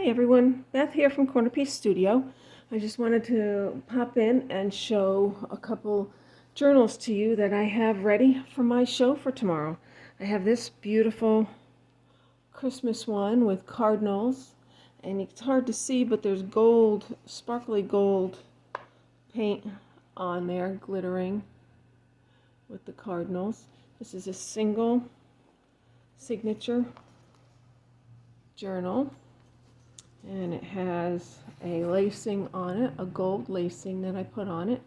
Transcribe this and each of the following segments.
Hi everyone, Beth here from CornerPiece Studio. I just wanted to pop in and show a couple journals to you that I have ready for my show for tomorrow. I have this beautiful Christmas one with cardinals, and it's hard to see, but there's gold, sparkly gold paint on there, glittering with the cardinals. This is a single signature journal. And it has a lacing on it, a gold lacing that I put on it.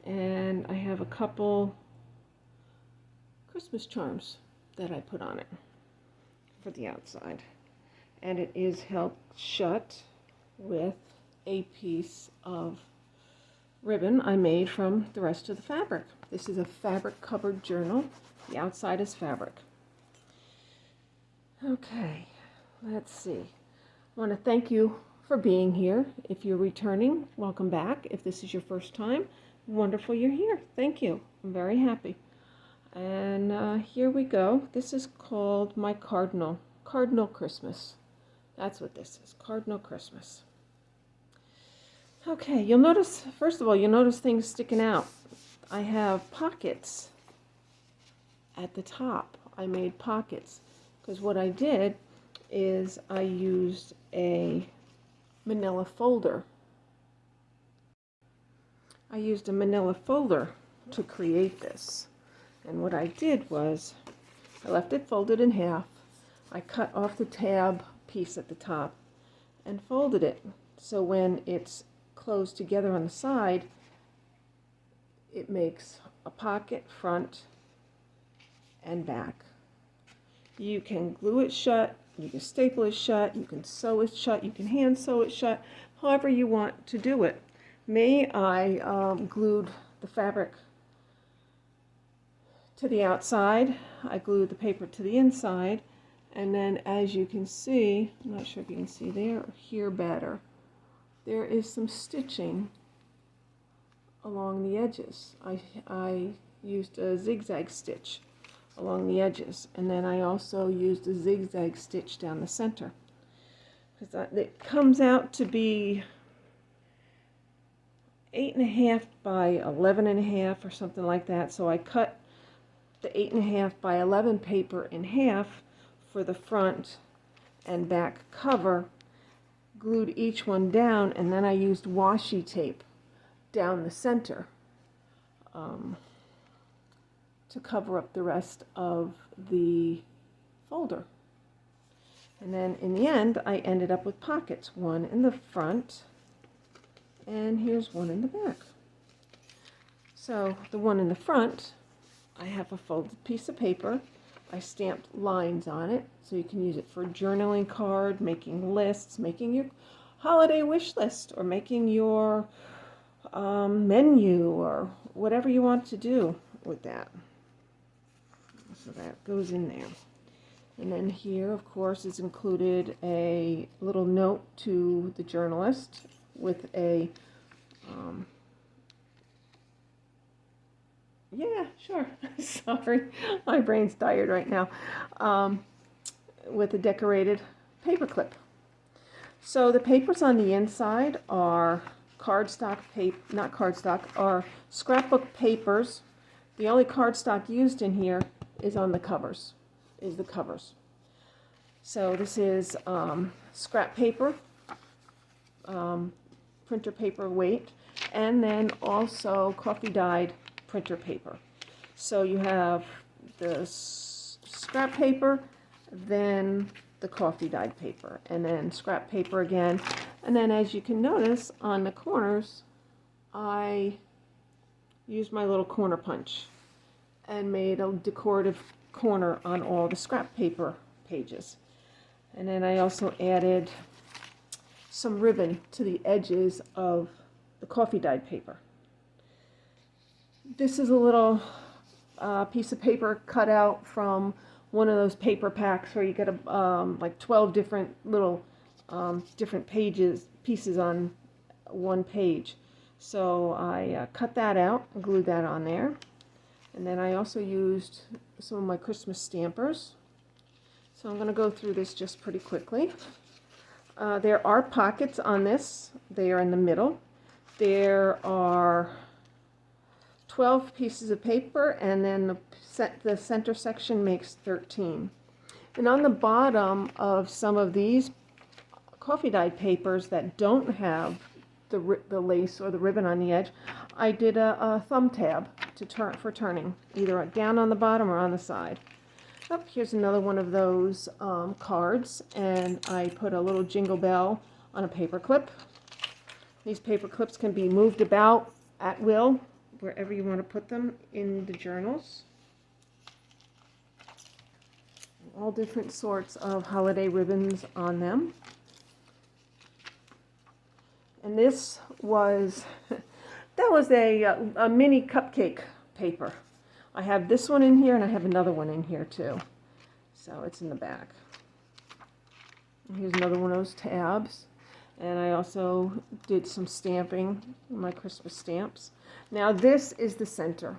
And I have a couple Christmas charms that I put on it for the outside. And it is held shut with a piece of ribbon I made from the rest of the fabric. This is a fabric covered journal. The outside is fabric. Okay, let's see. I want to thank you for being here. If you're returning, welcome back. If this is your first time, wonderful you're here. Thank you. I'm very happy. And here we go. This is called my Cardinal Christmas. That's what this is, Cardinal Christmas. Okay, you'll notice, first of all, you'll notice things sticking out. I have pockets at the top. I made pockets because what I did is I used a manila folder. I used a manila folder to create this. And what I did was I left it folded in half. I cut off the tab piece at the top and folded it. So when it's closed together on the side, it makes a pocket front and back. You can glue it shut, you can staple it shut, you can sew it shut, you can hand sew it shut, however you want to do it. Me, I glued the fabric to the outside, I glued the paper to the inside, and then as you can see, I'm not sure if you can see there or here better, there is some stitching along the edges. I used a zigzag stitch along the edges, and then I also used a zigzag stitch down the center. It comes out to be 8.5 by 11.5 or something like that, so I cut the 8.5 by 11 paper in half for the front and back cover, glued each one down, and then I used washi tape down the center to cover up the rest of the folder. And then in the end, I ended up with pockets, one in the front, and here's one in the back. So the one in the front, I have a folded piece of paper. I stamped lines on it, so you can use it for a journaling card, making lists, making your holiday wish list, or making your menu, or whatever you want to do with that. So that goes in there. And then here, of course, is included a little note to the journalist with a, yeah, sure, sorry, my brain's tired right now, with a decorated paper clip. So the papers on the inside are cardstock paper, not cardstock, are scrapbook papers. The only cardstock used in here is on the covers, is the covers. So this is scrap paper, printer paper weight, and then also coffee dyed printer paper. So you have the scrap paper, then the coffee dyed paper, and then scrap paper again. And then as you can notice on the corners, I used my little corner punch and made a decorative corner on all the scrap paper pages. And then I also added some ribbon to the edges of the coffee dyed paper. This is a little piece of paper cut out from one of those paper packs where you get like 12 different little different pieces on one page. So I cut that out and glued that on there. And then I also used some of my Christmas stampers. So I'm going to go through this just pretty quickly. There are pockets on this. They are in the middle. There are 12 pieces of paper, and then the center section makes 13. And on the bottom of some of these coffee dyed papers that don't have the lace or the ribbon on the edge, I did a thumb tab for turning, either down on the bottom or on the side. Oh, here's another one of those cards, and I put a little jingle bell on a paper clip. These paper clips can be moved about at will, wherever you want to put them in the journals. All different sorts of holiday ribbons on them. And this was, that was a mini cupcake paper. I have this one in here, and I have another one in here too. So it's in the back. And here's another one of those tabs. And I also did some stamping, my Christmas stamps. Now this is the center.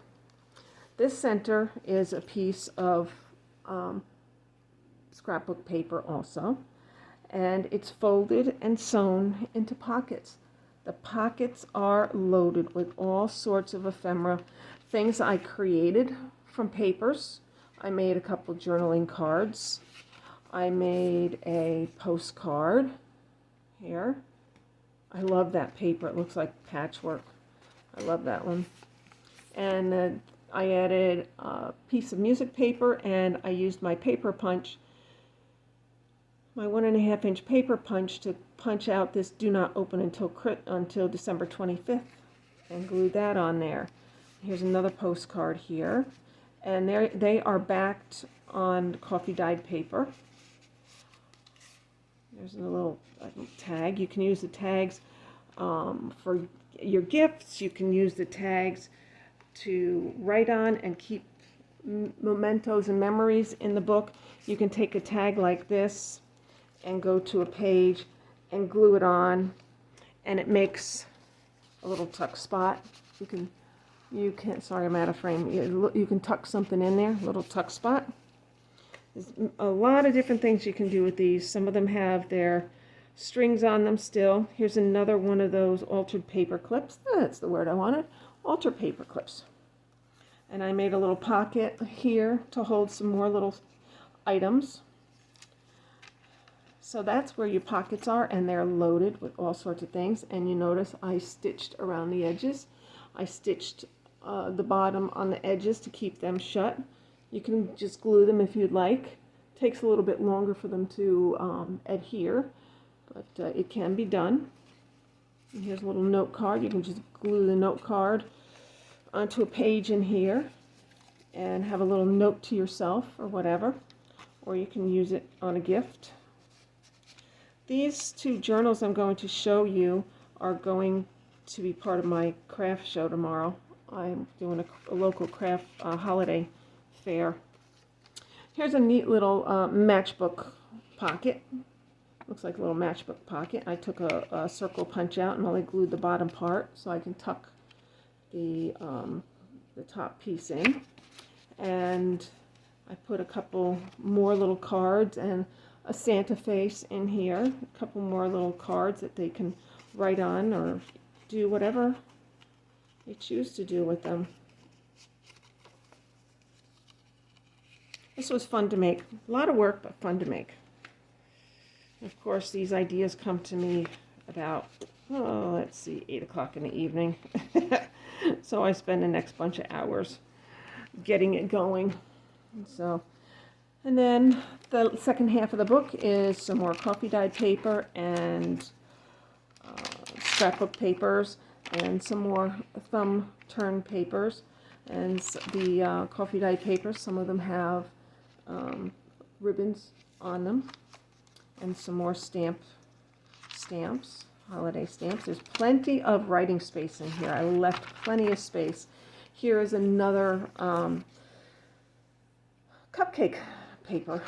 This center is a piece of scrapbook paper also. And it's folded and sewn into pockets. The pockets are loaded with all sorts of ephemera, things I created from papers. I made a couple journaling cards. I made a postcard here. I love that paper. It looks like patchwork. I love that one. And I added a piece of music paper, and I used my paper punch, my 1.5-inch paper punch, to punch out this "Do Not Open until December 25th," and glued that on there. Here's another postcard here, and they are backed on coffee dyed paper. There's a little tag. You can use the tags for your gifts. You can use the tags to write on and keep mementos and memories in the book. You can take a tag like this and go to a page and glue it on, and it makes a little tuck spot. You can sorry, I'm out of frame. You can tuck something in there, a little tuck spot. There's a lot of different things you can do with these. Some of them have their strings on them still. Here's another one of those altered paper clips. That's the word I wanted. Altered paper clips. And I made a little pocket here to hold some more little items. So that's where your pockets are, and they're loaded with all sorts of things. And you notice I stitched around the edges. I stitched the bottom on the edges to keep them shut. You can just glue them if you'd like. It takes a little bit longer for them to adhere, but it can be done. And here's a little note card. You can just glue the note card onto a page in here and have a little note to yourself or whatever, or you can use it on a gift. These two journals I'm going to show you are going to be part of my craft show tomorrow. I'm doing a local craft holiday fair. Here's a neat little matchbook pocket. Looks like a little matchbook pocket. I took a circle punch out and only glued the bottom part so I can tuck the top piece in. And I put a couple more little cards and a Santa face in here. A couple more little cards that they can write on or do whatever they choose to do with them. This was fun to make. A lot of work, but fun to make. Of course, these ideas come to me about, let's see, 8 o'clock in the evening. So I spend the next bunch of hours getting it going. And then the second half of the book is some more coffee dyed paper and scrapbook papers and some more thumb turn papers. And the coffee dyed papers, some of them have ribbons on them, and some more stamps, holiday stamps. There's plenty of writing space in here. I left plenty of space. Here is another cupcake paper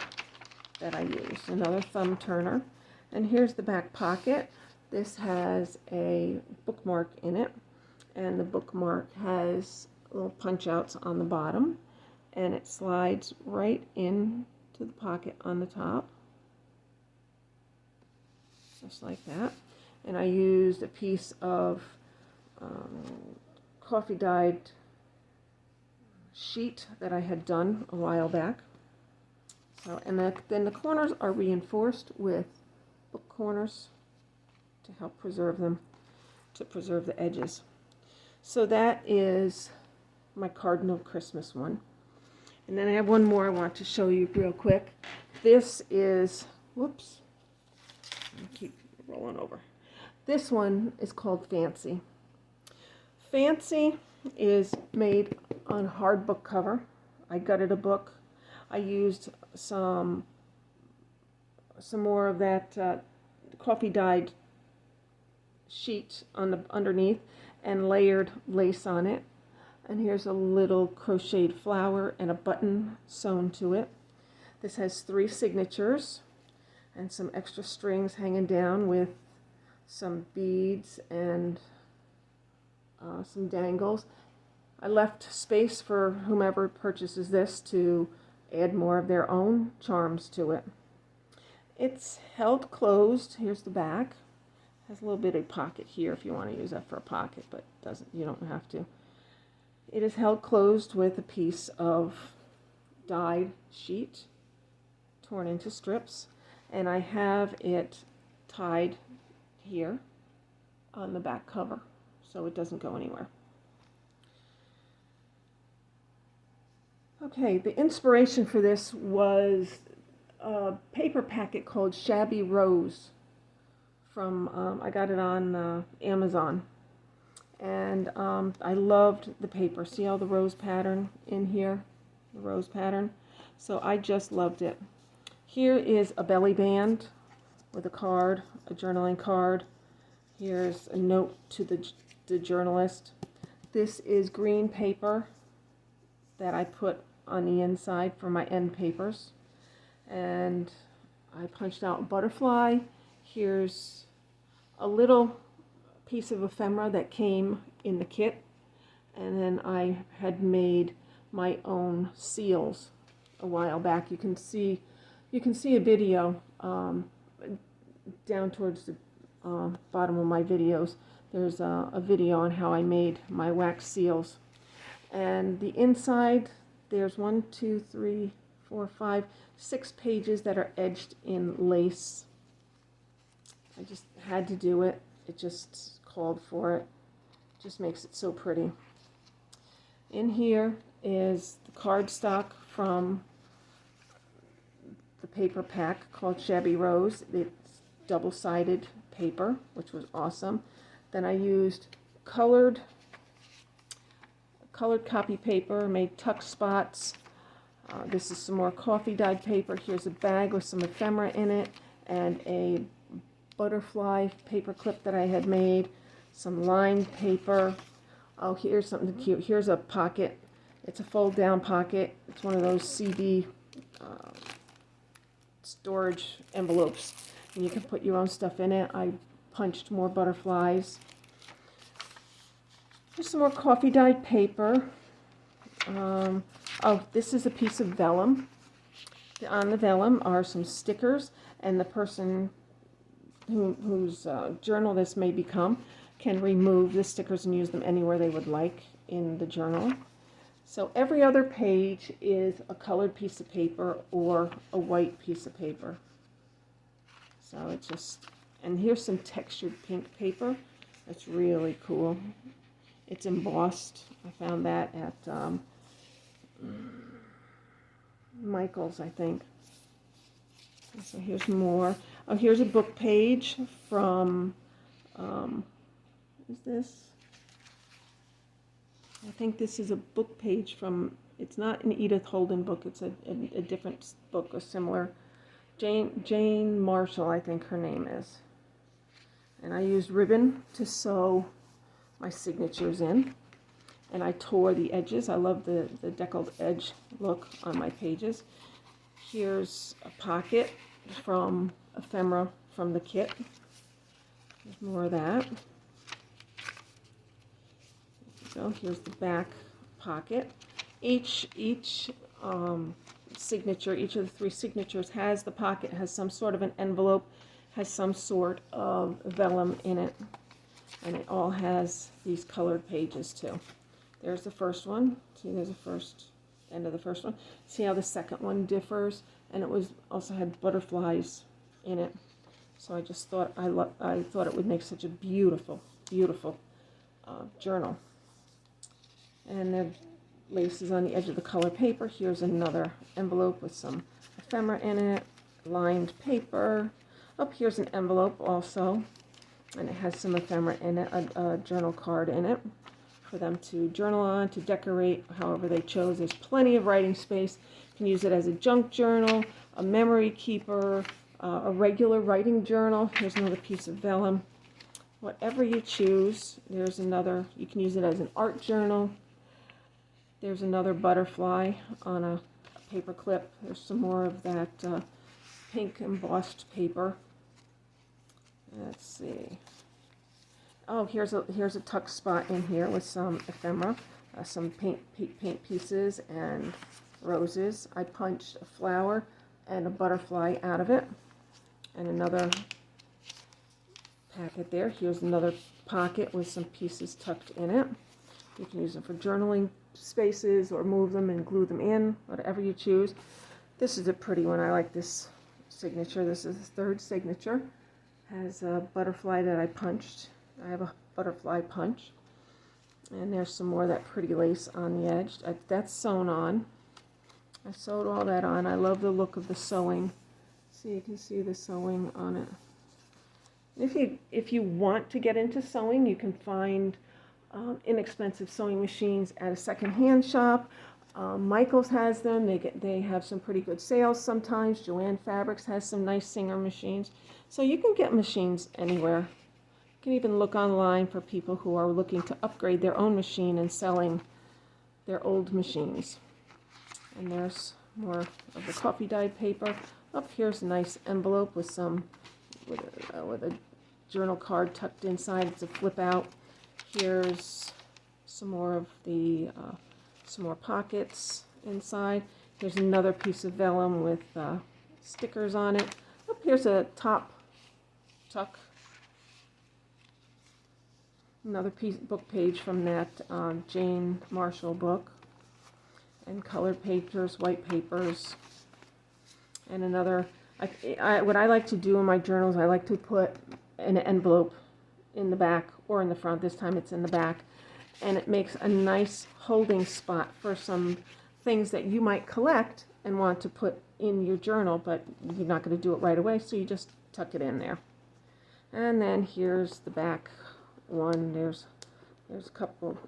that I used, another thumb turner. And here's the back pocket. This has a bookmark in it, and the bookmark has little punch outs on the bottom, and it slides right into the pocket on the top. just like that. And I used a piece of coffee dyed sheet that I had done a while back. So, and then the corners are reinforced with book corners to help preserve them, to preserve the edges. So that is my Cardinal Christmas one. And then I have one more I want to show you real quick. This is, whoops, I keep rolling over. This one is called Fancy. Fancy is made on hard book cover. I gutted a book. I used some more of that coffee dyed sheet on the underneath and layered lace on it. And here's a little crocheted flower and a button sewn to it. This has 3 signatures and some extra strings hanging down with some beads and some dangles. I left space for whomever purchases this to add more of their own charms to it. It's held closed. Here's the back. Has a little bit of pocket here if you want to use that for a pocket, but you don't have to. It is held closed with a piece of dyed sheet torn into strips, and I have it tied here on the back cover so it doesn't go anywhere. Okay, the inspiration for this was a paper packet called Shabby Rose from, I got it on Amazon. And I loved the paper. See all the rose pattern in here? The rose pattern. So I just loved it. Here is a belly band with a card, a journaling card. Here's a note to the journalist. This is green paper that I put on the inside for my end papers. And I punched out a butterfly. Here's a little piece of ephemera that came in the kit, and then I had made my own seals a while back. You can see a video down towards the bottom of my videos. There's a video on how I made my wax seals, and the inside there's 1, 2, 3, 4, 5, 6 pages that are edged in lace. I just had to do it. It just called for it. Just makes it so pretty. In here is the cardstock from the paper pack called Shabby Rose. It's double-sided paper, which was awesome. Then I used colored copy paper, made tuck spots. This is some more coffee dyed paper. Here's a bag with some ephemera in it and a butterfly paper clip that I had made, some lined paper. Oh, here's something cute. Here's a pocket. It's a fold down pocket. It's one of those CD storage envelopes, and you can put your own stuff in it. I punched more butterflies. Here's some more coffee dyed paper. Oh, this is a piece of vellum. On the vellum are some stickers, and the person whose journal this may become can remove the stickers and use them anywhere they would like in the journal. So every other page is a colored piece of paper or a white piece of paper. So it's just, and here's some textured pink paper. That's really cool. It's embossed. I found that at Michael's, I think. So here's more. Oh, here's a book page from, is this? I think this is a book page from, it's not an Edith Holden book, it's a different book, a similar, Jane Marshall, I think her name is. And I used ribbon to sew my signatures in. And I tore the edges. I love the deckled edge look on my pages. Here's a pocket from ephemera from the kit. There's more of that. So here's the back pocket. Each signature, each of the 3 signatures has the pocket, has some sort of an envelope, has some sort of vellum in it, and it all has these colored pages too. There's the first one. See, there's the first end of the first one. See how the second one differs, and it was also had butterflies in it. So I just thought I thought it would make such a beautiful, beautiful journal. And the lace is on the edge of the color paper. Here's another envelope with some ephemera in it, lined paper. Oh, here's an envelope also, and it has some ephemera in it, a journal card in it for them to journal on, to decorate however they chose. There's plenty of writing space. You can use it as a junk journal, a memory keeper, a regular writing journal. Here's another piece of vellum. Whatever you choose. There's another, you can use it as an art journal. There's another butterfly on a paper clip. There's some more of that pink embossed paper. Let's see. Oh, here's a tuck spot in here with some ephemera, some paint pieces and roses. I punched a flower and a butterfly out of it, and another packet there. Here's another pocket with some pieces tucked in it. You can use them for journaling spaces or move them and glue them in, whatever you choose. This is a pretty one. I like this signature. This is the third signature. Has a butterfly that I punched. I have a butterfly punch. And there's some more of that pretty lace on the edge. That's sewn on. I sewed all that on. I love the look of the sewing. So you can see the sewing on it. If you want to get into sewing, you can find inexpensive sewing machines at a secondhand shop. Michael's has them. They have some pretty good sales sometimes. Joanne Fabrics has some nice Singer machines. So you can get machines anywhere. You can even look online for people who are looking to upgrade their own machine and selling their old machines. And there's more of the coffee dyed paper. Up here's a nice envelope with a journal card tucked inside. It's a flip out. Here's some more of the some more pockets inside. Here's another piece of vellum with stickers on it. Up here's a top tuck. Another book page from that Jane Marshall book. And colored papers, white papers. And another, what I like to do in my journals, I like to put an envelope in the back or in the front. This time it's in the back. And it makes a nice holding spot for some things that you might collect and want to put in your journal, but you're not going to do it right away, so you just tuck it in there. And then here's the back one. There's a couple.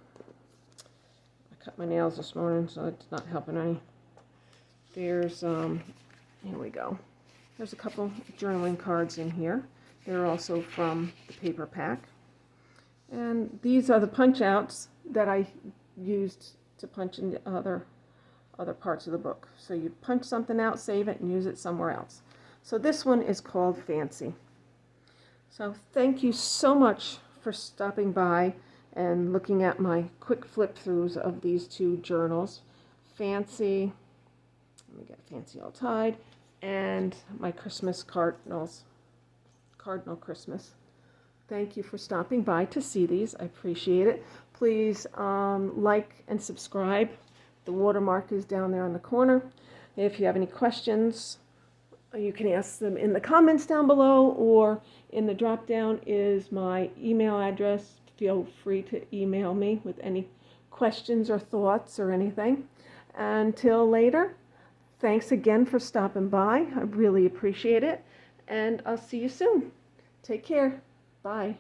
I cut my nails this morning, so it's not helping any. There's here we go. There's a couple journaling cards in here. They're also from the paper pack. And these are the punch outs that I used to punch in other parts of the book. So you punch something out, save it, and use it somewhere else. So this one is called Fancy. So thank you so much for stopping by and looking at my quick flip throughs of these two journals. Fancy, let me get Fancy all tied, and my Christmas Cardinal Christmas. Thank you for stopping by to see these. I appreciate it. Please like and subscribe. The watermark is down there in the corner. If you have any questions, you can ask them in the comments down below, or in the drop down is my email address. Feel free to email me with any questions or thoughts or anything. Until later, thanks again for stopping by. I really appreciate it, and I'll see you soon. Take care. Bye.